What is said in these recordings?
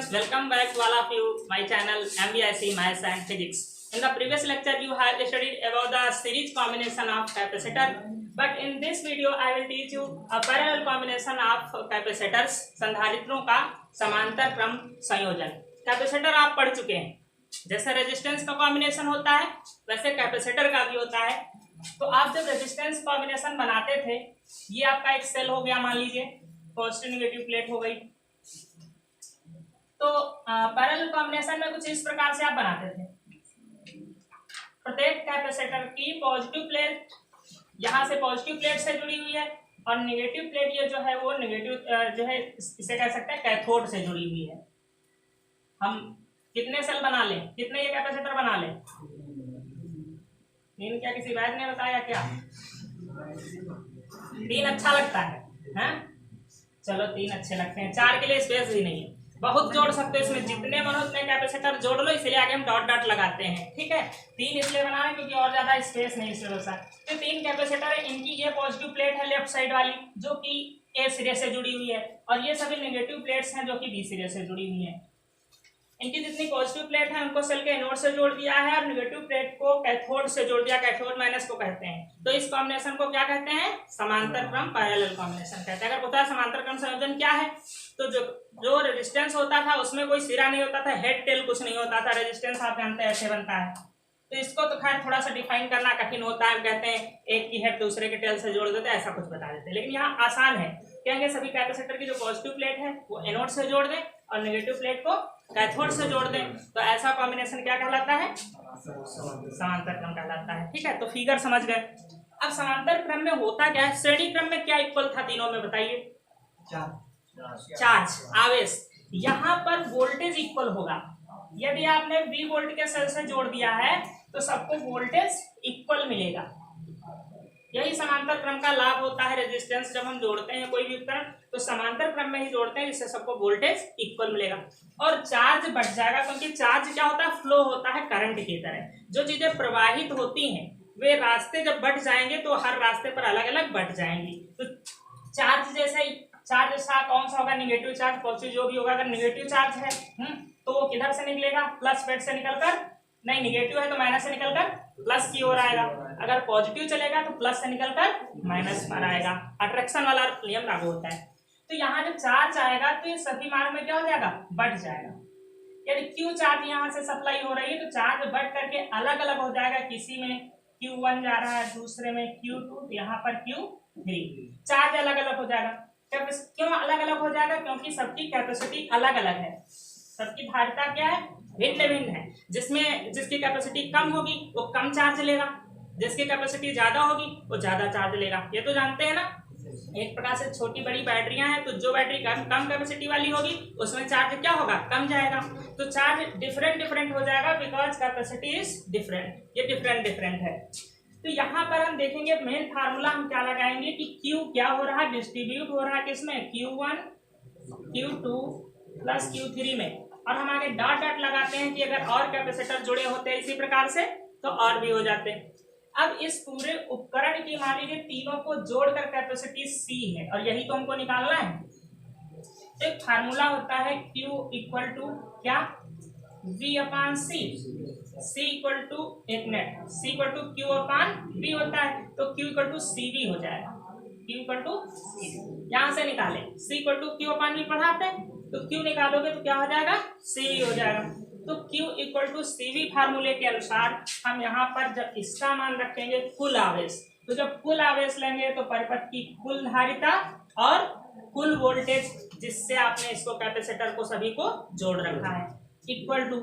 students, welcome back to all of you my channel MVIC Maths and Physics. In the previous lecture you have studied about the series combination of capacitor, but in this video I will teach you a parallel combination of capacitors, संधारित्रों का समांतर क्रम संयोजन। Capacitor आप पढ़ चुके हैं, जैसे resistance का कॉम्बिनेशन होता है वैसे कैपेसिटर का भी होता है। तो आप जब रेजिस्टेंस कॉम्बिनेशन बनाते थे, ये आपका एक सेल हो गया, मान लीजिए पॉजिटिव नेगेटिव प्लेट हो गई। तो पैरेलल कॉम्बिनेशन में कुछ इस प्रकार से आप बनाते थे, प्रत्येक कैपेसिटर की पॉजिटिव प्लेट यहाँ से पॉजिटिव प्लेट से जुड़ी हुई है और नेगेटिव प्लेट ये जो है वो नेगेटिव जो है इसे कह सकते हैं कैथोड से जुड़ी हुई है। हम कितने सेल बना लें, कितने ये कैपेसिटर बना लें? 3। क्या किसी वैद ने बताया क्या? 3 अच्छा लगता है? चलो 3 अच्छे लगते हैं, 4 के लिए स्पेस भी नहीं है, बहुत जोड़ सकते हो इसमें, जितने मन उतने कैपेसिटर जोड़ लो, इसलिए आगे हम डॉट डॉट लगाते हैं। ठीक है, 3 इसलिए बना रहे क्योंकि और ज्यादा स्पेस नहीं इस वजह से। तो 3 कैपेसिटर है, इनकी ये पॉजिटिव प्लेट है लेफ्ट साइड वाली जो कि ए सिरे से जुड़ी हुई है, और ये सभी नेगेटिव प्लेट्स हैं जो कि बी सिरे से जुड़ी हुई है। इनकी जितनी पॉजिटिव प्लेट है उनको सेल के एनोड से जोड़ दिया है और नेगेटिव प्लेट को कैथोड से जोड़ दिया, कैथोड माइनस को कहते हैं। तो इस कॉम्बिनेशन को क्या कहते हैं? समांतर क्रम पैरेलल कॉम्बिनेशन कहते हैं। अगर पता है समांतर क्रम संयोजन क्या है, तो जो रेजिस्टेंस होता था उसमें कोई सिरा नहीं होता था, हेड टेल कुछ नहीं होता था। रेजिस्टेंस आप जानते हैं ऐसे बनता है, तो इसको तो खैर थोड़ा सा डिफाइन करना कठिन होता है। हम कहते हैं एक की हेड दूसरे के टेल से जोड़ देते हैं, ऐसा कुछ बता देते हैं, लेकिन यहाँ आसान है। कहेंगे सभी कैपेसिटर की जो पॉजिटिव प्लेट है वो एनोड से जोड़ दें और नेगेटिव प्लेट को कैथोड से जोड़ दें, तो ऐसा कॉम्बिनेशन क्या कहलाता है? समांतर क्रम कहलाता है। ठीक है, तो फिगर समझ गए। अब समांतर क्रम में होता क्या है? श्रेणी क्रम में क्या इक्वल था तीनों में, बताइए? चार्ज, आवेश। यहाँ पर वोल्टेज इक्वल होगा। यदि आपने V वोल्ट के सेल से जोड़ दिया है तो सबको वोल्टेज इक्वल मिलेगा। यही समांतर क्रम का लाभ होता है। रेजिस्टेंस जब हम जोड़ते हैं कोई भी उपकरण तो समांतर क्रम में ही जोड़ते हैं, जिससे सबको वोल्टेज इक्वल मिलेगा और चार्ज बढ़ जाएगा, क्योंकि चार्ज क्या होता है? फ्लो होता है करंट की तरह। जो चीजें प्रवाहित होती हैं वे रास्ते जब बढ़ जाएंगे तो हर रास्ते पर अलग अलग बढ़ जाएंगी। तो चार्ज जैसे चार्ज कौन सा होगा? नेगेटिव चार्ज, पॉजिटिव जो भी होगा। अगर नेगेटिव चार्ज है तो वो किधर से निकलेगा? प्लस पेड से निकलकर, नहीं नेगेटिव है तो माइनस से निकलकर प्लस की ओर आएगा। अगर पॉजिटिव चलेगा तो प्लस से निकलकर माइनस पर आएगा। अट्रैक्शन वाला नियम लागू होता है। तो यहाँ जब चार्ज आएगा तो ये सभी मार्ग में क्या हो जाएगा? बढ़ जाएगा। यदि क्यू चार्ज यहाँ से सप्लाई हो रही है तो चार्ज बढ़ करके अलग अलग हो जाएगा। किसी में Q1 जा रहा है, दूसरे में Q2, यहाँ पर Q3, चार्ज अलग अलग हो जाएगा। क्यों अलग अलग हो जाएगा? क्योंकि सबकी कैपेसिटी अलग अलग है, सबकी धारिता क्या है? भिन्न भिन्न है। जिसकी कैपेसिटी कम होगी वो कम चार्ज लेगा, जिसकी कैपेसिटी ज्यादा होगी वो ज्यादा चार्ज लेगा। ये तो जानते हैं ना। एक प्रकार से छोटी बड़ी बैटरियां हैं, तो जो बैटरी कम कैपेसिटी वाली होगी उसमें चार्ज क्या होगा? कम जाएगा। तो चार्ज डिफरेंट हो जाएगा, बिकॉज कैपेसिटी इज डिफरेंट। ये डिफरेंट है। तो यहाँ पर हम देखेंगे मेन फार्मूला हम क्या लगाएंगे कि Q क्या हो रहा है? डिस्ट्रीब्यूट हो रहा है किसमें? Q1 Q2 प्लस Q3 में, और हम आगे डॉट डॉट लगाते हैं कि अगर और कैपेसिटर जुड़े होते हैं इसी प्रकार से तो और भी हो जाते हैं। अब इस पूरे उपकरण की मान लीजिए तीनों को जोड़कर कैपेसिटी C है और यही तो हमको निकालना है। एक फार्मूला होता है Q इक्वल टू क्या? V upon C, C equal to एक minute, C equal to Q upon V होता है, तो Q इक्वल टू CV हो जाएगा। Q इक्वल टू यहाँ से निकाले, C equal to Q upon V पढ़ाते हैं, तो Q निकालोगे तो क्या हो जाएगा? CV हो जाएगा। तो Q इक्वल टू CV फार्मूले के अनुसार हम यहाँ पर जब इसका मान रखेंगे कुल आवेश, तो जब कुल आवेश लेंगे तो परिपथ की कुल धारिता और कुल वोल्टेज, जिससे आपने इसको कैपेसिटर को सभी को जोड़ रखा है, इक्वल टू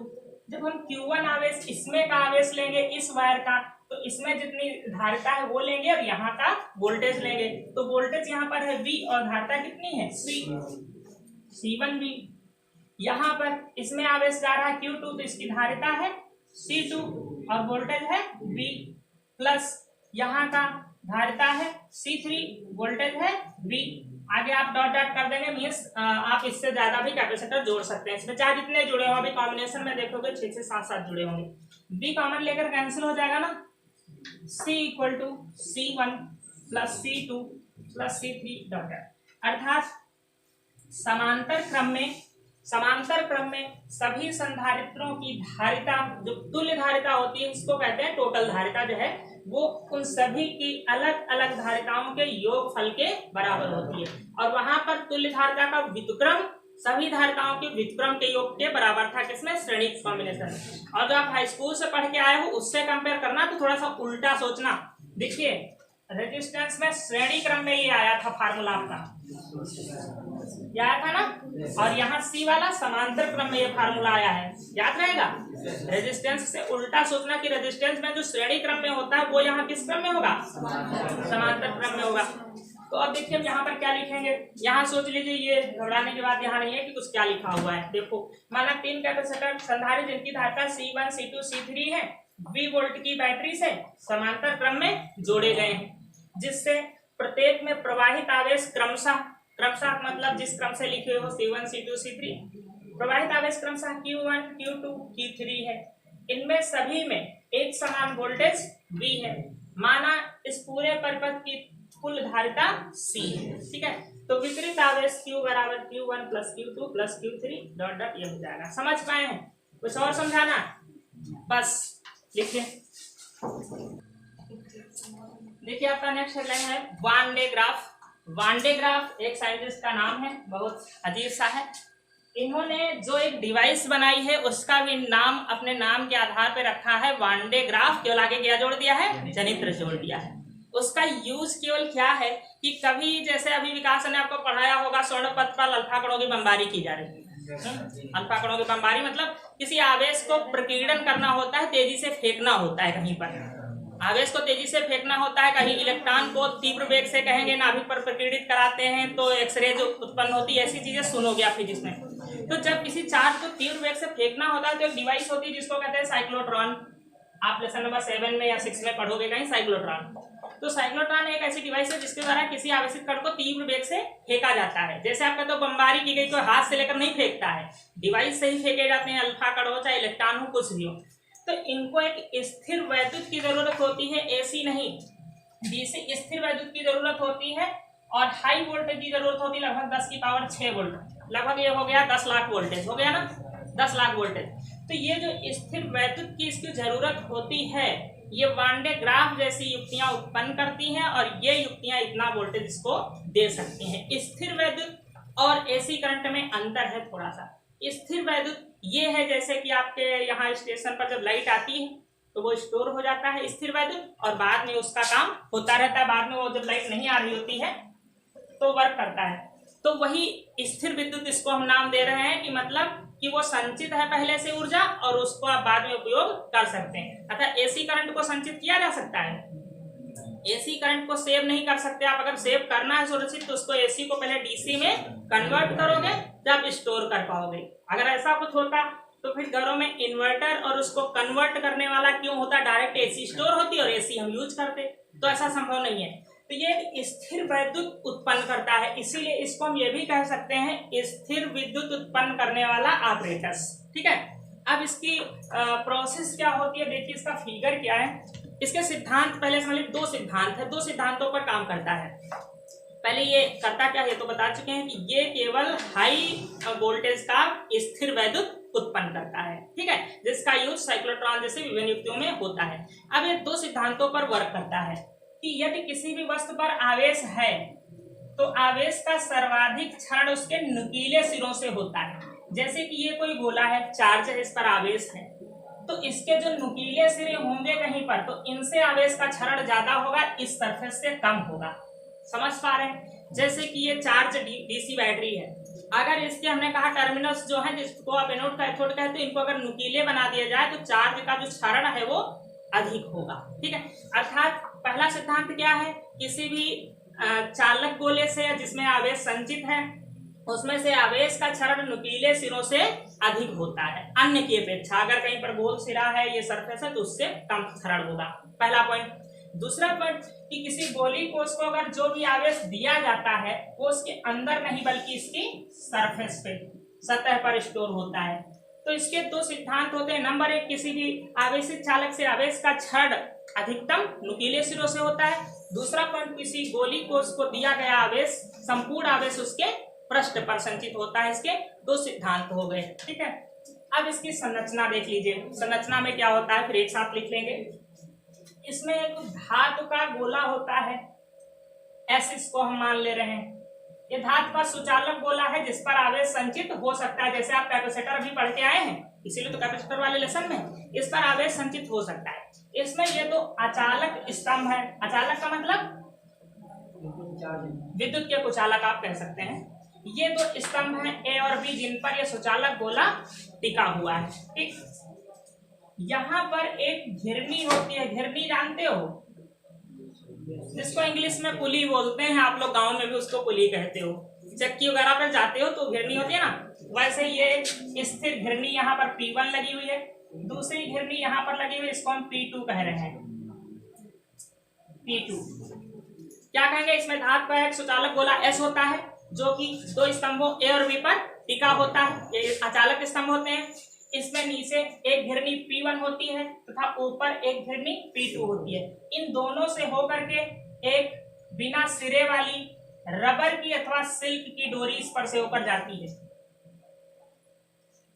जब हम Q1 आवेश इसमें का आवेश लेंगे इस वायर का, तो इसमें जितनी धारिता है वो लेंगे और यहाँ का वोल्टेज लेंगे। तो वोल्टेज यहाँ पर है V और धारिता कितनी है? C1V। यहाँ पर इसमें आवेश जा रहा है Q2, तो इसकी धारिता है C2 और वोल्टेज है V, प्लस यहाँ का धारिता है C3, वोल्टेज है V। आगे आप डॉट डॉट कर देंगे, मीन्स आप इससे ज्यादा भी कैपेसिटर जोड़ सकते हैं इसमें, चाहे जितने जुड़े हो। अभी कॉम्बिनेशन में देखोगे 6 से 7 जुड़े होंगे। V कॉमन लेकर कैंसिल हो जाएगा ना। C equal to C1 plus C2 plus C3 dot dot. अर्थात समांतर क्रम में समांतर क्रम में सभी संधारित्रों की धारिता जो तुल्य धारिता होती है इसको कहते हैं टोटल धारिता जो है वो उन सभी की अलग अलग धारिताओं के योगफल के बराबर होती है। और वहां पर तुल्य धारिता का व्युत्क्रम सभी धारिताओं के व्युत्क्रम के योग के बराबर था, किसमें? श्रेणिक कॉम्बिनेशन। और जो आप हाई स्कूल से पढ़ के आए हो उससे कंपेयर करना तो थोड़ा सा उल्टा सोचना। देखिए रेजिस्टेंस में श्रेणी क्रम में ये आया था फार्मूला आपका, ये आया था ना, और यहाँ सी वाला समांतर क्रम में ये फार्मूला आया है, याद रहेगा। रेजिस्टेंस से उल्टा सोचना कि रेजिस्टेंस में जो श्रेणी क्रम में होता है वो यहाँ किस क्रम में होगा? समांतर क्रम में होगा। तो अब देखिए हम यहाँ पर क्या लिखेंगे, यहाँ सोच लीजिए, ये घबराने की बात यहाँ नहीं है कि कुछ क्या लिखा हुआ है। देखो माना 3 कैपेसिटर संधारित्र जिनकी धारिता C1, C2, C3 है, V वोल्ट की बैटरी से समांतर क्रम में जोड़े गए हैं, जिससे प्रत्येक में प्रवाहित आवेश क्रमशः मतलब जिस क्रम से लिखे हो C1, C2, C3, प्रवाहित आवेश क्रमशः Q1, Q2, Q3 है। इनमें सभी में एक समान वोल्टेज V है। माना इस पूरे परिपथ की कुल धारिता C है, ठीक है। तो वितरित आवेश Q बराबर Q1 plus Q2 plus Q3 dot dot ये हो जाएगा। समझ पाए हैं? कुछ और समझाना? बस लिखिए। देखिए आपका नेक्स्ट हेडलाइन है one day graph. One day graph एक साइंटिस्ट का नाम है, बहुत अजीब सा है। इन्होंने जो एक डिवाइस बनाई है उसका भी नाम अपने नाम के आधार पे रखा है वान डे ग्राफ। केवल आगे क्या जोड़ दिया है? जनित्र जोड़ दिया है। उसका यूज केवल क्या है कि कभी जैसे अभी विकास ने आपको पढ़ाया होगा स्वर्ण पथ पर अल्फा कणों की बमबारी की जा रही है। अल्फा कणों की बमबारी मतलब किसी आवेश को प्रकीर्णन करना होता है, तेजी से फेंकना होता है। कहीं पर आवेश को तेजी से फेंकना होता है, कहीं इलेक्ट्रॉन को तीव्र वेग से कहेंगे नाभिक पर प्रकीर्णित कराते हैं तो एक्सरे जो उत्पन्न होती है, ऐसी चीजें सुनोगे आप फिजिक्स में। तो जब किसी चार्ज को तीव्र वेग से फेंकना होता है तो एक डिवाइस होती है जिसको कहते हैं साइक्लोट्रॉन। आप लेसन नंबर 7 में या 6 में पढ़ोगे कहीं साइक्लोट्रॉन। तो साइक्लोट्रॉन एक ऐसी डिवाइस है जिसके द्वारा किसी आवेशित कण को तीव्र वेग से फेंका जाता है। जैसे आपका तो बमबारी की गई, कोई हाथ से लेकर नहीं फेंकता है, डिवाइस से ही फेंके जाते हैं, अल्फा कण हो चाहे इलेक्ट्रॉन हो कुछ भी हो। तो इनको एक स्थिर वैद्युत की जरूरत होती है, एसी नहीं, डीसी स्थिर वैद्युत की जरूरत होती है। और हाई वोल्टेज की जरूरत होती है लगभग 10 की पावर 6 वोल्ट, लगभग ये हो गया 10 लाख वोल्टेज, हो गया ना 10 लाख वोल्टेज। तो ये जो स्थिर वैद्युत की इसकी जरूरत होती है ये वान डे ग्राफ जैसी युक्तियां उत्पन्न करती हैं और ये युक्तियां इतना वोल्टेज इसको दे सकती हैं। स्थिर वैद्युत और एसी करंट में अंतर है थोड़ा सा। स्थिर वैद्युत ये है जैसे कि आपके यहाँ स्टेशन पर जब लाइट आती है तो वो स्टोर हो जाता है स्थिर वैद्युत, और बाद में उसका काम होता रहता है। बाद में वो जब लाइट नहीं आ रही होती है तो वर्क करता है। तो वही स्थिर विद्युत इसको हम नाम दे रहे हैं कि मतलब कि वो संचित है पहले से ऊर्जा और उसको आप बाद में उपयोग कर सकते हैं। अतः एसी करंट को संचित किया जा सकता है, एसी करंट को सेव नहीं कर सकते आप। अगर सेव करना है सुरक्षित तो उसको एसी को पहले डीसी में कन्वर्ट करोगे तब स्टोर कर पाओगे। अगर ऐसा कुछ होता तो फिर घरों में इन्वर्टर और उसको कन्वर्ट करने वाला क्यों होता, डायरेक्ट एसी स्टोर होती और एसी हम यूज करते। तो ऐसा संभव नहीं है। तो ये स्थिर विद्युत उत्पन्न करता है, इसीलिए इसको हम ये भी कह सकते हैं स्थिर विद्युत उत्पन्न करने वाला ऑपरेटर्स। ठीक है, अब इसकी प्रोसेस क्या होती है देखिए, इसका फिगर क्या है। इसके सिद्धांत पहले समझ लीजिए, 2 सिद्धांत है, 2 सिद्धांतों पर काम करता है। पहले ये करता क्या है तो बता चुके हैं कि ये केवल हाई वोल्टेज का स्थिर विद्युत उत्पन्न करता है, ठीक है, जिसका यूज साइक्लोट्रॉन जैसे विभिन्न युक्तियों में होता है। अब ये 2 सिद्धांतों पर वर्क करता है कि यदि किसी भी वस्तु पर आवेश है तो आवेश का सर्वाधिक क्षरण उसके नुकीले सिरों से होता है। जैसे कि ये कोई गोला है, चार्ज है, इस पर आवेश है, तो इसके जो नुकीले सिरे होंगे कहीं पर तो इनसे आवेश का क्षरण ज्यादा होगा, इस सरफेस से कम होगा। समझ पा रहे हैं? जैसे कि ये चार्ज डीसी बैटरी है, अगर इसके हमने कहा टर्मिनल्स जो है जिसको आप एनोड कैथोड कहते हैं, इनको अगर नुकीले बना दिया जाए तो चार्ज का जो क्षरण है वो अधिक होगा। ठीक है, अर्थात पहला सिद्धांत क्या है, किसी भी चालक गोले से जिसमें आवेश संचित है उसमें से आवेश का क्षरण नुकीले सिरों से अधिक होता है अन्य की अपेक्षा। अगर कहीं पर गोल सिरा है, ये सरफेस है, तो उससे कम क्षरण होगा, पहला पॉइंट। दूसरा पॉइंट कि किसी गोली को उसको अगर जो भी आवेश दिया जाता है वो उसके अंदर नहीं बल्कि इसकी सरफेस पे, सतह पर स्टोर होता है। तो इसके 2 सिद्धांत होते हैं। नंबर 1, किसी भी आवेशित चालक से आवेश का क्षरण अधिकतम नुकीले सिरों से होता है। दूसरा पॉइंट, किसी गोली को उसको दिया गया आवेश, संपूर्ण आवेश उसके पृष्ठ पर संचित होता है। इसके दो सिद्धांत हो गए, ठीक है। अब इसकी संरचना देख लीजिए, संरचना में क्या होता है फिर एक साथ लिख लेंगे। इसमें एक धातु का गोला होता है, एस इसको हम मान ले रहे हैं। ये धातु का सुचालक गोला है जिस पर आवेश संचित हो सकता है, जैसे आप कैपेसिटर भी पढ़ के आए हैं, इसीलिए तो कैपेसिटर वाले लेसन में इस पर आवेश संचित हो सकता है। इसमें ये तो अचालक स्तंभ है, अचालक का मतलब विद्युत के कुचालक आप कह सकते हैं। ये दो स्तंभ हैं ए और बी जिन पर यह सुचालक गोला टिका हुआ है, ठीक। यहाँ पर एक घिरनी होती है, घिरनी जानते हो, जिसको इंग्लिश में पुली बोलते हैं, आप लोग गांव में भी उसको पुली कहते हो। चक्की वगैरह पर जाते हो तो घिरनी होती है ना, वैसे ये स्थिर घिरनी यहाँ पर P1 लगी हुई है, दूसरी घिरनी यहाँ पर लगी हुई है, इसको हम P2 कह रहे हैं। P2 क्या कहेंगे, इसमें धातु का एक सुचालक गोला S होता है जो कि दो स्तंभों ए और बी पर टिका होता है, ये अचालक स्तंभ होते हैं। इसमें नीचे एक घिरनी P1 होती है तथा ऊपर एक घिरनी P2 होती है। इन दोनों से होकर के एक बिना सिरे वाली रबर की अथवा सिल्क की डोरी इस पर से ऊपर जाती है।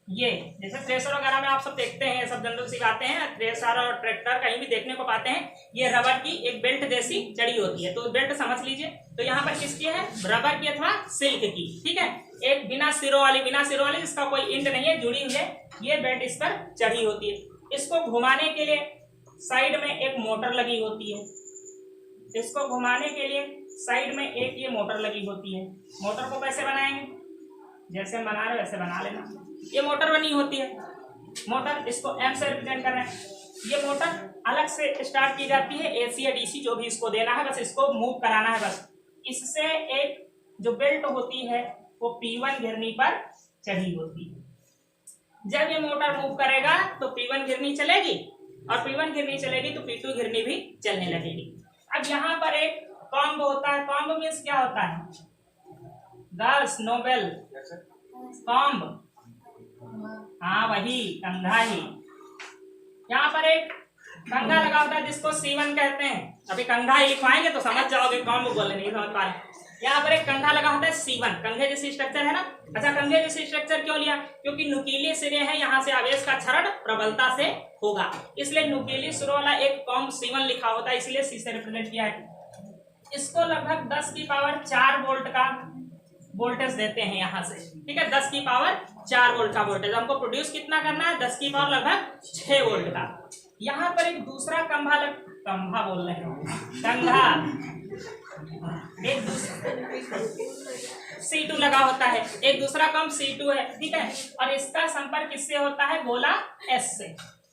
ये जैसे थ्रेसर वगैरह में आप सब देखते हैं, सब जनरल सी बातें हैं, थ्रेसर और ट्रैक्टर कहीं भी देखने को पाते हैं, ये रबर की एक बेल्ट जैसी चढ़ी होती है, तो बेल्ट समझ लीजिए। तो यहाँ पर किसकी है, रबर की अथवा सिल्क की, ठीक है। एक बिना सिरों वाली जिसका कोई इंड नहीं है, जुड़ी हुई है, ये बेल्ट इस पर चढ़ी होती है। इसको घुमाने के लिए साइड में एक मोटर लगी होती है, इसको घुमाने के लिए साइड में एक ये मोटर लगी होती है। मोटर को कैसे बनाएंगे, जैसे हम बना रहे वैसे बना लेना। ये मोटर बनी होती है, मोटर इसको एम से रिप्रेजेंट कर रहे हैं। ये मोटर अलग से स्टार्ट की जाती है, एसी या डीसी जो भी इसको देना है, बस इसको मूव कराना है बस। इससे एक जो बेल्ट होती है वो P1 घिरनी पर चढ़ी होती है। जब ये मोटर मूव करेगा तो P1 घिरनी चलेगी, और P1 घिरनी चलेगी तो P2 घिरनी भी चलने लगेगी। अब यहाँ पर एक कॉम्ब होता है, कॉम्ब मीन्स क्या होता है गर्ल्स, नोबेल, कॉम्ब, हाँ वही कंघा ही। यहाँ पर एक कंघा लगा होता है जिसको C1 कहते हैं। अभी कंघा ही लिखवाएंगे तो समझ जाओगे, कॉम्ब बोले नहीं समझ पा रहे। यहाँ पर एक कंघा लगा होता है C1, कंघे जैसी स्ट्रक्चर है ना। अच्छा, कंघे जैसी स्ट्रक्चर क्यों लिया, क्योंकि नुकीले सिरे हैं, यहाँ से आवेश का क्षरण प्रबलता से होगा, इसलिए नुकीले सिरों वाला एक कॉम्ब C1 लिखा होता है, इसलिए C से रिप्रेजेंट किया है। इसको लगभग 10 की पावर 4 वोल्ट का वोल्टेज देते हैं यहाँ से, ठीक है। 10 की पावर 4 वोल्ट का वोल्टेज हमको प्रोड्यूस कितना करना है, 10 की पावर लगभग 6 वोल्ट का। यहाँ पर एक दूसरा कंघा बोल रहे हैं, कंघा, एक C2 लगा होता है, एक दूसरा कम C2 है, ठीक है। और इसका संपर्क किससे होता है, गोला S से,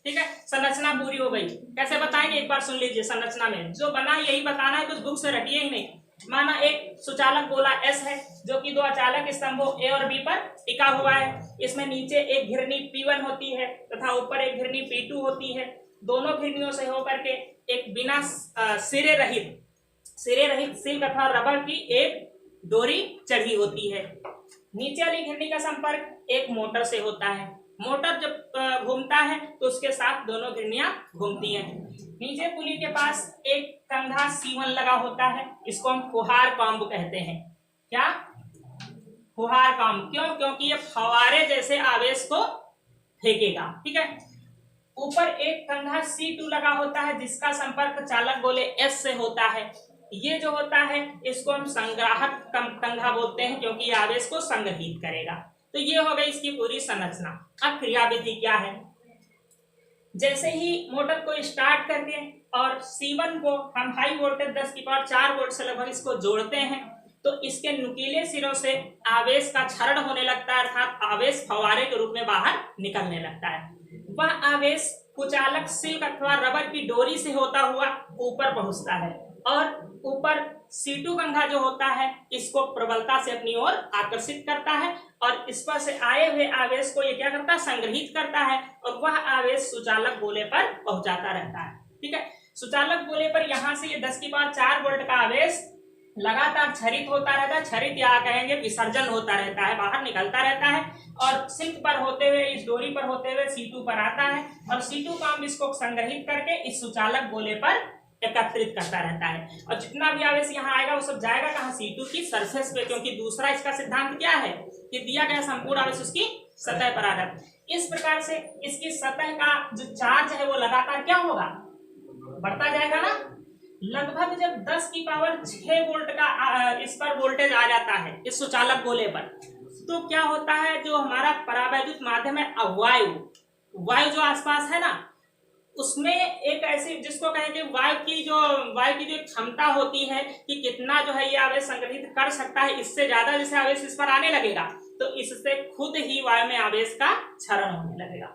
ठीक है। संरचना पूरी हो गई, कैसे बताएंगे एक बार सुन लीजिए। संरचना में जो बना है यही बताना है, कुछ बुक से रटिए ही नहीं। माना एक सुचालक गोला S है जो कि दो अचालक स्तंभों A और B पर टिका हुआ है। इसमें नीचे एक घिरनी P1 होती है तथा ऊपर एक घिरनी P2 होती है। दोनों घिरनियों से होकर के एक बिना सिरे रहित सिल्क अथवा रबर की एक डोरी चढ़ी होती है। नीचे वाली घिरनी का संपर्क एक मोटर से होता है। मोटर जब घूमता है तो उसके साथ दोनों घिरनियां घूमती हैं। नीचे पुली के पास एक कंघा C1 लगा होता है, इसको हम फुहार कॉम्ब कहते हैं। क्या, फुहार कॉम्ब, क्यों, क्योंकि ये फवारे जैसे आवेश को फेंकेगा, ठीक है। ऊपर एक कंघा C2 लगा होता है जिसका संपर्क चालक गोले S से होता है। ये जो होता है इसको हम संग्राहक कंघा बोलते हैं क्योंकि ये आवेश को संग्रहित करेगा। तो ये हो गई इसकी पूरी संरचना। अब क्रियाविधि क्या है, जैसे ही मोटर को स्टार्ट करके और C1 को हम हाई वोल्टेज 10 की पावर 4 वोल्ट से लगभग इसको जोड़ते हैं तो इसके नुकीले सिरों से आवेश का क्षरण होने लगता है, अर्थात आवेश फवारे के रूप में बाहर निकलने लगता है। वह आवेश कुचालक सिल्क अथवा रबर की डोरी से होता हुआ ऊपर पहुंचता है और ऊपर C2 कंघा जो होता है इसको प्रबलता से अपनी ओर आकर्षित करता है और इस पर से आए हुए आवेश को ये क्या करता है, संग्रहित करता है और वह आवेश सुचालक गोले पर पहुंचाता रहता है, ठीक है। सुचालक गोले पर यहाँ से ये 10 की पावर 4 वोल्ट का आवेश लगातार क्षरित होता रहता है, क्षरित या कहेंगे विसर्जन होता रहता है, बाहर निकलता रहता है और सिल्क पर होते हुए, इस डोरी पर होते हुए C2 पर आता है और C2 काम इसको संग्रहित करके इस सुचालक गोले पर एकत्रित करता रहता है, और जितना भी आवेश यहाँ आएगा वो सब जाएगा कहाँ, C2 की सरफेस पे, क्योंकि दूसरा इसका सिद्धांत क्या है कि दिया गया संपूर्ण आवेश उसकी सतह पर आ जाता है। इस प्रकार से इसकी सतह का जो चार्ज है वो लगातार क्या होगा, बढ़ता जाएगा ना। लगभग जब 10 की पावर 6 वोल्ट का इस पर वोल्टेज आ जाता है इस सुचालक गोले पर, तो क्या होता है, जो हमारा परावैद्युत माध्यम है वायु जो आसपास है ना, उसमें एक ऐसी जिसको कहें कि वायु की जो क्षमता होती है कि कितना जो है ये आवेश संग्रहित कर सकता है, इससे ज्यादा जैसे आवेश इस पर आने लगेगा तो इससे खुद ही वायु में आवेश का क्षरण होने लगेगा।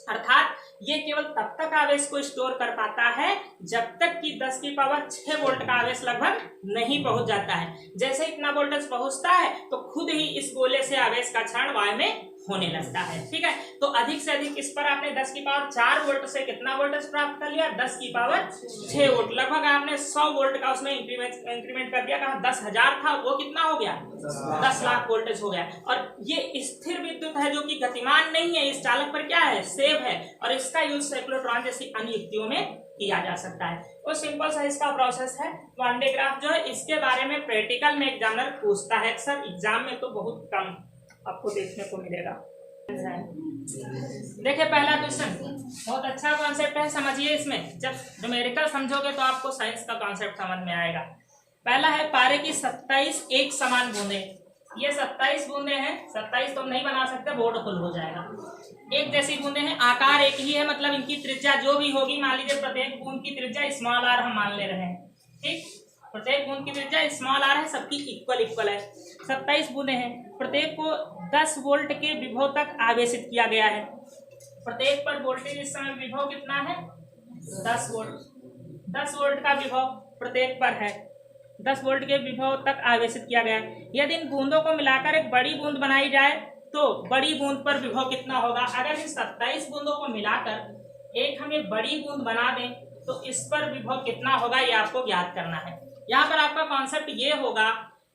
अर्थात ये केवल तब तक आवेश को स्टोर कर पाता है जब तक कि 10 की पावर 6 वोल्ट का आवेश लगभग नहीं पहुंच जाता है। जैसे इतना वोल्टेज पहुंचता है तो खुद ही इस गोले से आवेश का क्षरण वायु में होने लगता है। ठीक है, तो अधिक से अधिक इस पर आपने 10 की पावर 4 वोल्ट से कितना वोल्टेज प्राप्त कर लिया, 10 की पावर 6 वोल्ट, लगभग आपने 100 वोल्ट का उसमें इंक्रीमेंट कर दिया। कहा 10,000 था वो कितना हो गया, 10 लाख वोल्टेज हो गया। और ये स्थिर विद्युत है जो कि गतिमान नहीं है, इस चालक पर क्या है, सेव है, और इसका यूज साइक्लोट्रॉन जैसी अन्य युक्तियों में किया जा सकता है। तो सिंपल सा इसका प्रोसेस है। वन डे ग्राफ जो है इसके बारे में प्रैक्टिकल में एग्जामिनर पूछता है, अक्सर एग्जाम में तो बहुत कम आपको देखने को मिलेगा। देखिए पहला क्वेश्चन बहुत अच्छा कॉन्सेप्ट है, समझिए। इसमें जब न्यूमेरिकल समझोगे तो आपको साइंस का कॉन्सेप्ट समझ में आएगा। पहला है पारे की 27 एक समान बूंदे। ये 27 बूंदे हैं, 27 तो नहीं बना सकते, बोर्ड फुल हो जाएगा। एक जैसी बूंदे हैं, आकार एक ही है, मतलब इनकी त्रिज्या जो भी होगी, मान लीजिए प्रत्येक बूंद की त्रिज्या स्मॉल आर हम मान ले रहे हैं। ठीक, प्रत्येक बूंद की त्रिज्या स्मॉल आर है, सबकी इक्वल है। 27 बूंदे हैं, प्रत्येक को 10 वोल्ट के विभव तक आवेशित किया गया है। प्रत्येक पर वोल्टेज इस समय विभव कितना है, 10 वोल्ट। 10 वोल्ट का विभव प्रत्येक पर है, 10 वोल्ट के विभव तक आवेशित किया गया है। यदि इन बूंदों को मिलाकर एक बड़ी बूंद बनाई जाए तो बड़ी बूंद पर विभव कितना होगा। अगर इन 27 बूंदों को मिलाकर एक हम एक बड़ी बूंद बना दें तो इस पर विभव कितना होगा, ये आपको ज्ञात करना है। यहाँ पर आपका कॉन्सेप्ट ये होगा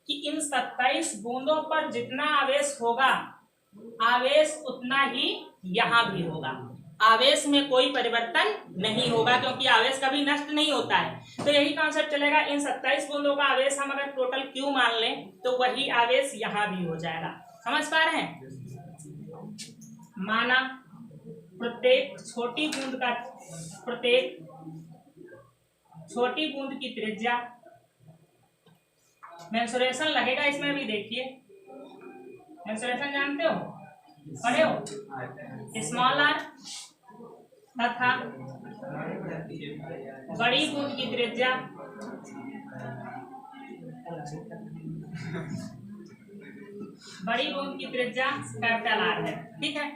कि इन 27 बूंदों पर जितना आवेश होगा, आवेश उतना ही यहाँ भी होगा। आवेश में कोई परिवर्तन नहीं होगा क्योंकि आवेश कभी नष्ट नहीं होता है। तो यही कॉन्सेप्ट चलेगा। इन 27 बूंदों का आवेश हम अगर टोटल Q मान लें तो वही आवेश यहाँ भी हो जाएगा। समझ पा रहे हैं। माना प्रत्येक छोटी बूंद की त्रिज्या, मेंसुरेशन लगेगा इसमें भी, देखिए मेंसुरेशन जानते हो, पढ़े हो, स्मॉल आर तथा बड़ी बूंद की त्रिज्या कैपिटल आर है। ठीक है,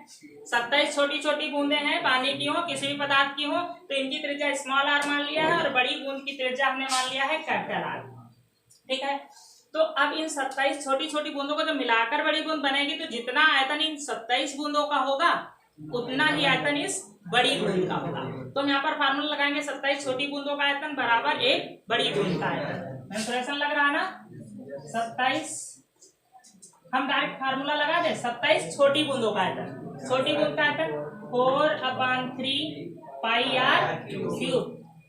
27 छोटी छोटी बूंदें हैं, पानी की हो किसी भी पदार्थ की हो तो इनकी त्रिज्या स्मॉल आर मान लिया है और बड़ी बूंद की त्रिज्या हमने मान लिया है कैपिटल आर। ठीक है, तो अब इन 27 छोटी छोटी बूंदों को जब मिलाकर बड़ी बूंद बनेगी तो जितना आयतन इन 27 बूंदों का होगा उतना ही आयतन इस बड़ी बूंद का होगा। तो हम यहाँ पर फार्मूला लगाएंगे, 27 छोटी बूंदों का आयतन बराबर एक बड़ी बूंद का आयतन। मेंसुरेशन लग रहा है ना, 27 हम डायरेक्ट फार्मूला लगा दे, 27 छोटी बूंदों का आयतन, छोटी बूंद का आयतन 4/3 पाई आर क्यूब।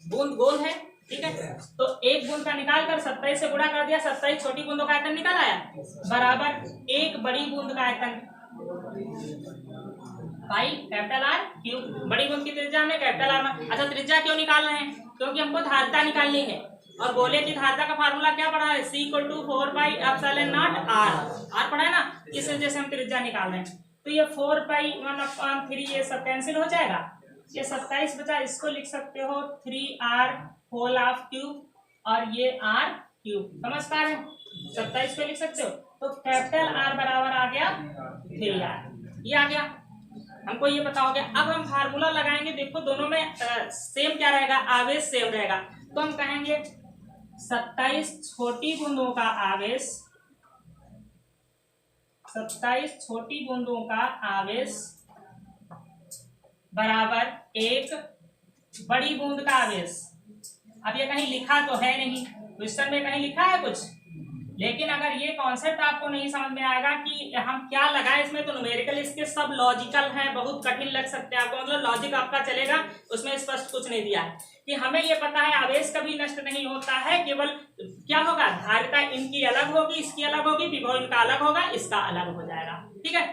बूंद गोल है, ठीक है, तो एक बूंद का निकाल कर 27 से गुणा कर दिया, 27 छोटी बूंदों का आयतन निकल आया, बराबर एक बड़ी बूंद का आयतन पाई कैपिटल आर क्यूब। बड़ी बूंद की त्रिज्या हमने कैपिटल आर में। अच्छा, त्रिज्या क्यों निकाल रहे हैं, क्योंकि हमको धारिता निकालनी है और गोले की धारिता का फार्मूला क्या पढ़ा है, C = 4 pi epsilon naught r पढ़ा है ना, इस वजह से हम त्रिज्या निकाल रहे हैं। तो ये 4 पाई 1/3 ये सब कैंसिल हो जाएगा, ये 27 बचा, इसको लिख सकते हो 3r होल ऑफ क्यूब और ये r क्यूब। समझ पा रहे हैं, 27 को लिख सकते हो, तो कैपिटल R बराबर आ गया 3r, ये आ गया, हमको ये पता हो गया। अब हम फार्मूला लगाएंगे, देखो दोनों में सेम क्या रहेगा, आवेश सेम रहेगा। तो हम कहेंगे 27 छोटी बूंदों का आवेश, 27 छोटी बूंदों का आवेश बराबर एक बड़ी बूंद का आवेश। अब ये कहीं लिखा तो है नहीं, क्वेश्चन में कहीं लिखा है कुछ, लेकिन अगर ये कॉन्सेप्ट आपको नहीं समझ में आएगा कि हम क्या लगाएं इसमें, तो न्यूमेरिकल इसके सब लॉजिकल हैं, बहुत कठिन लग सकते हैं आपको, मतलब लॉजिक आपका चलेगा, उसमें स्पष्ट कुछ नहीं दिया है कि हमें ये पता है आवेश कभी नष्ट नहीं होता है, केवल क्या होगा, धारिता इनकी अलग होगी, इसकी अलग होगी, विभव इनका अलग होगा, इसका अलग हो जाएगा। ठीक है,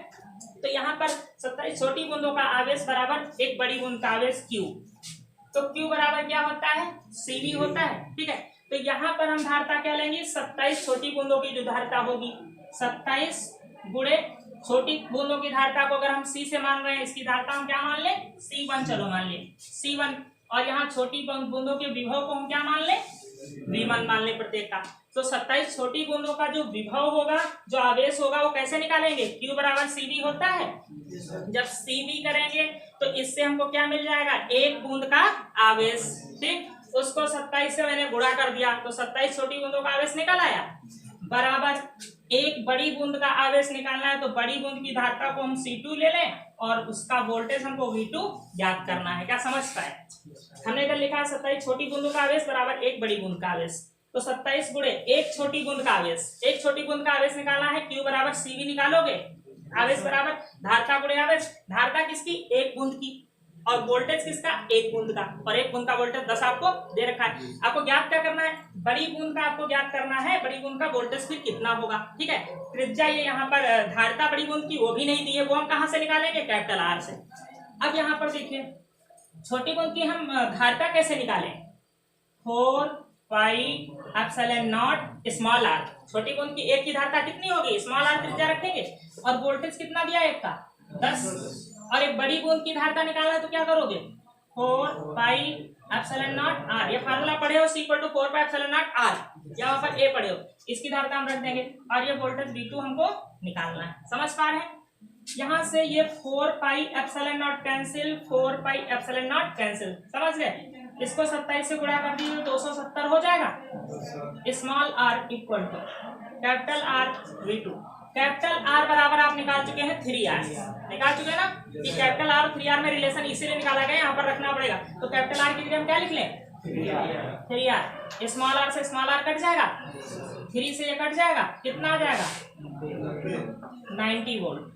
तो यहाँ पर 27 छोटी बूंदों का आवेश बराबर एक बड़ी बूंद का आवेश Q, तो Q बराबर क्या होता है, CV होता है। ठीक है, तो यहाँ पर हम धारिता क्या लेंगे, 27 छोटी बूंदों की जो धारिता होगी, 27 गुणे छोटी बूंदों की धारिता को अगर हम C से मान रहे हैं, इसकी धारिता हम क्या मान लें, C1, चलो मान लें C1, और यहाँ छोटी बूंदों के विभव को हम क्या मान लें, V1 मान लें प्रत्येक का। तो 27 छोटी बूंदों का जो विभव होगा, जो आवेश होगा, वो कैसे निकालेंगे, Q बराबर CV होता है। जब CV करेंगे तो इससे हमको क्या मिल जाएगा, एक बूंद का आवेश। ठीक, उसको 27 से मैंने गुणा कर दिया, तो 27 छोटी बूंदों का आवेश निकल आया, बराबर एक बड़ी बूंद का आवेश निकालना है, तो बड़ी बूंद की धारिता को हम C2 ले लें और उसका वोल्टेज हमको V2 ज्ञात करना है। क्या समझ पाए, हमने इधर लिखा है 27 छोटी बूंदों का आवेश बराबर एक बड़ी बूंद का आवेश, तो 27 गुणे एक छोटी बूंद का आवेश, एक छोटी बूंद का आवेश निकालना है, Q बराबर CV निकालोगे, आवेश बराबर धारिता गुणे आवेश, धारिता किसकी, एक बूंद की, और वोल्टेज किसका, एक बूंद का, और एक बूंद का वोल्टेज 10 आपको दे रखा है। आपको ज्ञात क्या करना है, बड़ी बूंद का आपको ज्ञात करना है, बड़ी बूंद का वोल्टेज फिर कितना होगा। ठीक है, त्रिज्या ये यहाँ पर धारिता बड़ी बूंद की वो भी नहीं दी है, वो हम कहाँ से निकालेंगे, कैपिटल R से। अब यहाँ पर देखिए छोटी बूंद की हम धारिता कैसे निकालें, 4 pi epsilon not small r, छोटी बूंद की एक की धारिता कितनी होगी, स्मॉल r त्रिज्या रखेंगे, और वोल्टेज कितना दिया एक का 10, और एक बड़ी बूंद की धारिता निकालना है तो क्या करोगे, 4 पाई एप्सिलॉन नॉट r, ये फार्मूला पढ़े हो, C = 4 pi epsilon not r, या वहां पर a पढ़े हो, इसकी धारिता हम रख देंगे, और ये वोल्टेज V2 हमको निकालना है। समझ पा रहे हैं, यहाँ से ये 4 pi epsilon not cancel, 4 pi epsilon not cancel, समझ गए, इसको 27 से गुणा कर दिए तो 270 हो जाएगा, small r equal to capital R V2, capital R बराबर आप निकाल चुके हैं 3R, निकाल चुके हैं ना, कि कैपिटल R और 3R में रिलेशन इसीलिए निकाला गया, यहाँ पर रखना पड़ेगा, तो कैपिटल R की जगह हम क्या लिख लें, 3R, स्मॉल r से स्मॉल r कट जाएगा, 3 से ये कट जाएगा, कितना आ जाएगा 90 volt,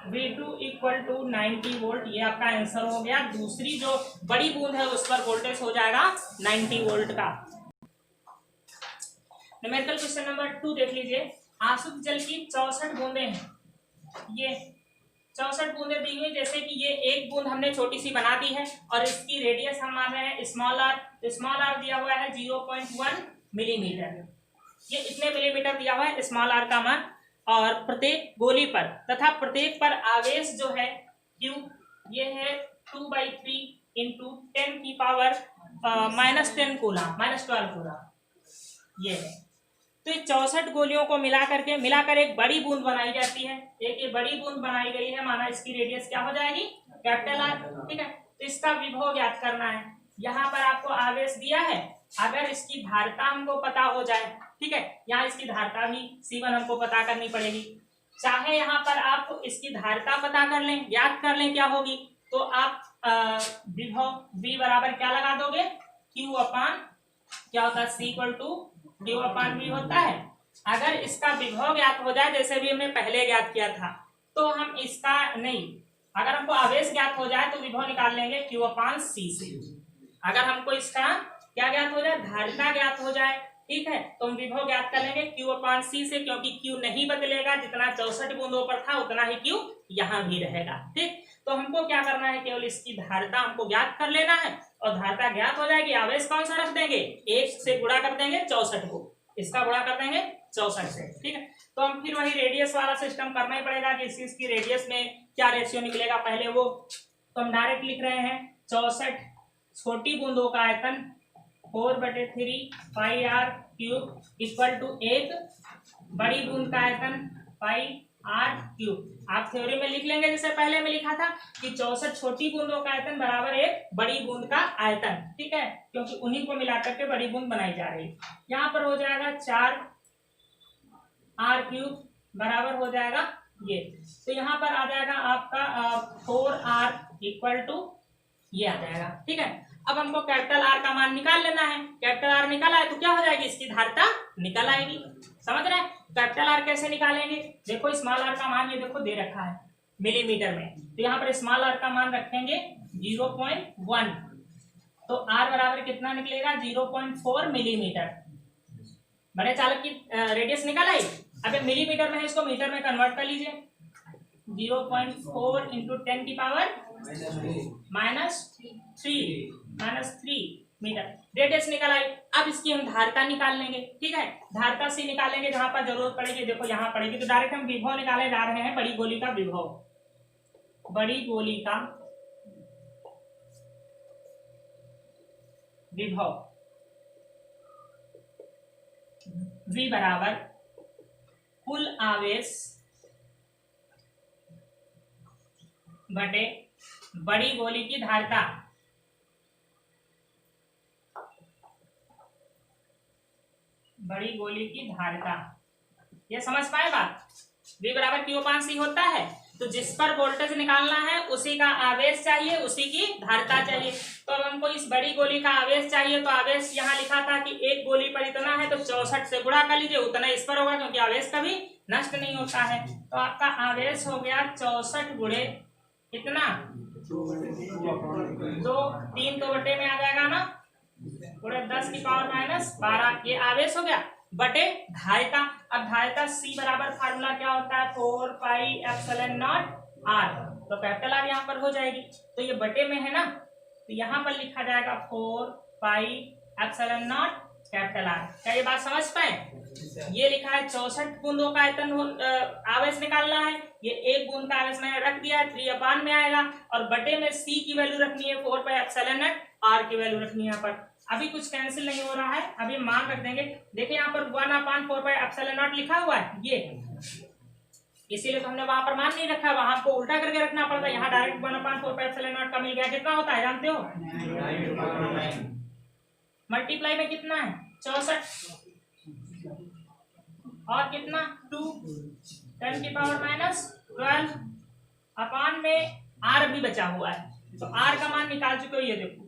V2 equal to 90 volt, ये आपका आंसर हो गया। दूसरी जो बड़ी बूंद है उस पर वोल्टेज हो जाएगा 90 वोल्ट का। न्यूमेरिकल क्वेश्चन नंबर 2 देख लीजिए, आशुद्ध जल की 64 बूंदें हैं, ये 64 बूंदें दी हुई, जैसे कि ये एक बूंद हमने छोटी सी बना दी है और इसकी रेडियस हम मान रहे हैं स्मॉल r, तो स्मॉल r दिया हुआ है 0.1 मिलीमीटर, ये इतने मिलीमीटर दिया हुआ है स्मॉल r का मान, और प्रत्येक गोली पर तथा प्रत्येक पर आवेश जो है Q ये है 2/3 इंटू 10 की पावर -10 कूलम, -12 कूलम ये है। तो ये 64 गोलियों को मिलाकर एक बड़ी बूंद बनाई जाती है, एक ये बड़ी बूंद बनाई गई है, माना इसकी रेडियस क्या हो जाएगी, कैपिटल R। ठीक है, तो इसका विभव ज्ञात करना है, यहाँ पर आपको आवेश दिया है, अगर इसकी धारिता हमको पता हो जाए, ठीक है, यहाँ इसकी धारिता भी C1 हमको पता करनी पड़ेगी, चाहे यहाँ पर आप इसकी धारिता पता कर लें, ज्ञात कर लें क्या होगी, तो आप विभव V बराबर क्या लगा दोगे, Q अपान क्या होता है, C = Q अपान V होता है। अगर इसका विभव ज्ञात हो जाए, जैसे भी हमने पहले ज्ञात किया था, तो हम इसका नहीं, अगर हमको आवेश ज्ञात हो जाए तो विभव निकाल लेंगे Q अपान C से। अगर हमको इसका क्या ज्ञात हो जाए, धारिता ज्ञात हो जाए, ठीक है, तो हम विभव ज्ञात कर लेंगे Q अपान C से, क्योंकि Q नहीं बदलेगा, जितना 64 बूंदों पर था उतना ही Q यहाँ भी रहेगा। ठीक, तो हमको क्या करना है, केवल इसकी धारिता हमको ज्ञात कर लेना है, और धारिता ज्ञात हो जाएगी, आवेश कौन सा रख देंगे, 1 से गुणा कर देंगे 64 को, इसका गुणा कर देंगे 64 से। ठीक है, तो हम फिर वही रेडियस वाला सिस्टम करना ही पड़ेगा कि इसकी रेडियस में क्या रेशियो निकलेगा पहले वो, तो हम डायरेक्ट लिख रहे हैं 64 छोटी बूंदों का आयतन 4/3 पाई r क्यूब इक्वल टू एक बड़ी बूंद का आयतन पाई r क्यूब। आप थ्योरी में लिख लेंगे जैसे पहले में लिखा था कि 64 छोटी बूंदों का आयतन बराबर एक बड़ी बूंद का आयतन, ठीक है, क्योंकि उन्हीं को मिलाकर के बड़ी बूंद बनाई जा रही है। यहाँ पर हो जाएगा 4 r क्यूब बराबर हो जाएगा ये, तो यहाँ पर आ जाएगा आपका 4r इक्वल टू ये आ जाएगा। ठीक है, अब हमको कैपिटल R का मान निकाल लेना है, कैपिटल R निकल आए तो क्या हो जाएगी, इसकी धारिता निकल आएगी। समझ रहे हैं? कैपिटल आर कैसे निकालेंगे? देखो स्मॉल आर का मान ये देखो दे रखा है मिलीमीटर में, तो यहाँ पर स्मॉल आर का मान रखेंगे 0.1, तो आर बराबर कितना निकलेगा 0.4 मिलीमीटर। बड़े चालक की रेडियस निकल आई। अब ये मिलीमीटर में है, इसको मीटर में कन्वर्ट कर लीजिए। 0.4 इंटू 10 की पावर -3 मीटर रेडियस निकल आई। अब इसकी हम धारिता निकाल लेंगे, ठीक है। धारिता सी निकालेंगे जहां पर जरूरत पड़ेगी, देखो यहाँ पड़ेगी, तो डायरेक्ट हम विभव निकाले जा रहे हैं, बड़ी गोली का विभव, बड़ी गोली का विभव V बराबर कुल आवेश बटे बड़ी गोली की धारिता, बड़ी गोली की धारिता। ये समझ पाए बात? V बराबर Q/C होता है, तो जिस पर वोल्टेज निकालना है उसी का आवेश चाहिए, उसी की धारिता चाहिए। तो अब हमको इस बड़ी गोली का आवेश चाहिए, तो आवेश यहाँ लिखा था कि एक गोली पर इतना है, तो 64 से गुणा कर लीजिए, उतना इस पर होगा, क्योंकि आवेश कभी नष्ट नहीं होता है। तो आपका आवेश हो गया 64 गुणे कितना 2, 3 तो बटे में आ जाएगा ना, गुणे 10 की पावर -12, ये आवेश हो गया बटे धारिता। अब धारिता C बराबर फार्मूला क्या होता है 4πε0 R, तो कैपिटल R यहाँ पर हो जाएगी, तो ये बटे में है ना, तो यहाँ पर लिखा जाएगा 4πε0 कैपिटल R। क्या ये बात समझ पाए? ये लिखा है 64 बूंदों का आयतन आवेश निकालना है, ये एक बूंद का आवेश मैंने रख दिया है, 3/, में आएगा, और बटे में C की वैल्यू रखनी है 4πε0 R की वैल्यू रखनी है। यहाँ पर अभी कुछ कैंसिल नहीं हो रहा है, अभी मान रख देंगे। देखिए यहाँ पर 1/4πε0 लिखा हुआ है, ये इसीलिए तो हमने वहां पर मान नहीं रखा, वहां को उल्टा करके रखना पड़ता है। यहाँ डायरेक्ट 1/4πε0 का मिल गया, कितना होता है जानते हो? मल्टीप्लाई में कितना है 64 और कितना 2, 10 की पावर -12 अपान में R भी बचा हुआ है, तो R का मान निकाल चुके हो, ये देखो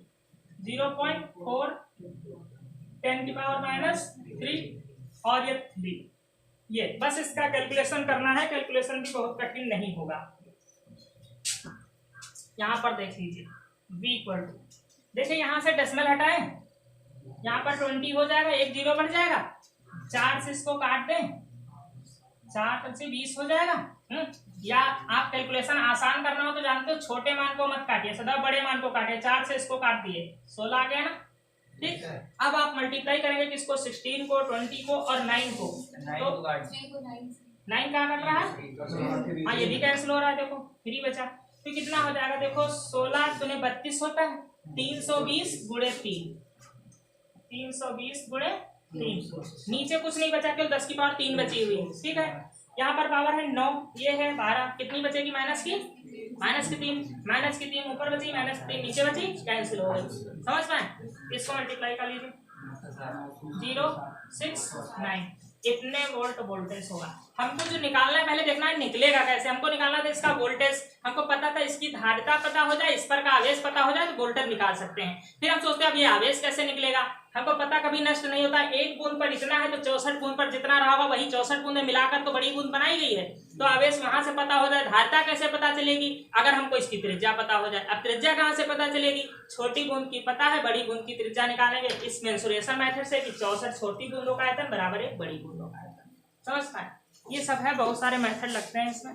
0.4, 10 की पावर -3 और ये 3, ये बस इसका कैलकुलेशन करना है, कैलकुलेशन भी बहुत कठिन नहीं होगा। यहाँ पर देख लीजिए V इक्वल टू, देखिए यहाँ से डेसिमल हटाए, यहाँ पर 20 हो जाएगा, एक 0 बढ़ जाएगा, 4 से इसको काट दें, 4 से 20 हो जाएगा। या आप कैलकुलेशन आसान करना हो तो जानते हो, छोटे मान को मत काटिए, सदा बड़े मान को काटिए। 4 से इसको काट दिए, 16 आ गया ना, ठीक। अब आप मल्टीप्लाई करेंगे किसको 16 को, 20 को और 9 को, तो 9 कहाँ कट रहा है, हाँ ये भी कैंसिल हो रहा है, देखो 3 बचा, तो कितना हो जाएगा देखो 16 दूने 32 होता है, 320 गुणे 3, 320 गुणे 3, नीचे कुछ नहीं बचा, केवल 10 की पावर 3 बची हुई है, ठीक है। यहाँ पर पावर है 9, ये है 12, कितनी बचेगी -3, -3 ऊपर बची, -3 नीचे बची, कैंसिल हो गई। समझ पाए? इसको मल्टीप्लाई कर लीजिए, 069 इतने वोल्ट वोल्टेज होगा। हमको जो निकालना है पहले देखना है निकलेगा कैसे। हमको निकालना था इसका वोल्टेज, हमको पता था इसकी धारिता पता हो जाए, इस पर का आवेश पता हो जाए तो वोल्टेज निकाल सकते हैं। फिर हम सोचते हैं अब ये आवेश कैसे निकलेगा, हमको पता कभी नष्ट नहीं होता, एक बूंद पर इतना है तो 64 बूंद पर जितना रहा होगा वही 64 बूंदें मिलाकर तो बड़ी बूंद बनाई गई है, तो आवेश वहां से पता हो जाए। धारिता कैसे पता चलेगी, अगर हमको इसकी त्रिज्या पता हो जाए। अब त्रिज्या कहाँ से पता चलेगी, छोटी बूंद की पता है, बड़ी बूंद की त्रिज्या निकालेंगे इस मेंसुरेशन मेथड से कि 64 छोटी बूंदों का आयतन बराबर 1 बड़ी बूंदों का आयतन। समझ पाए? ये सब है, बहुत सारे मेथड लगते हैं इसमें।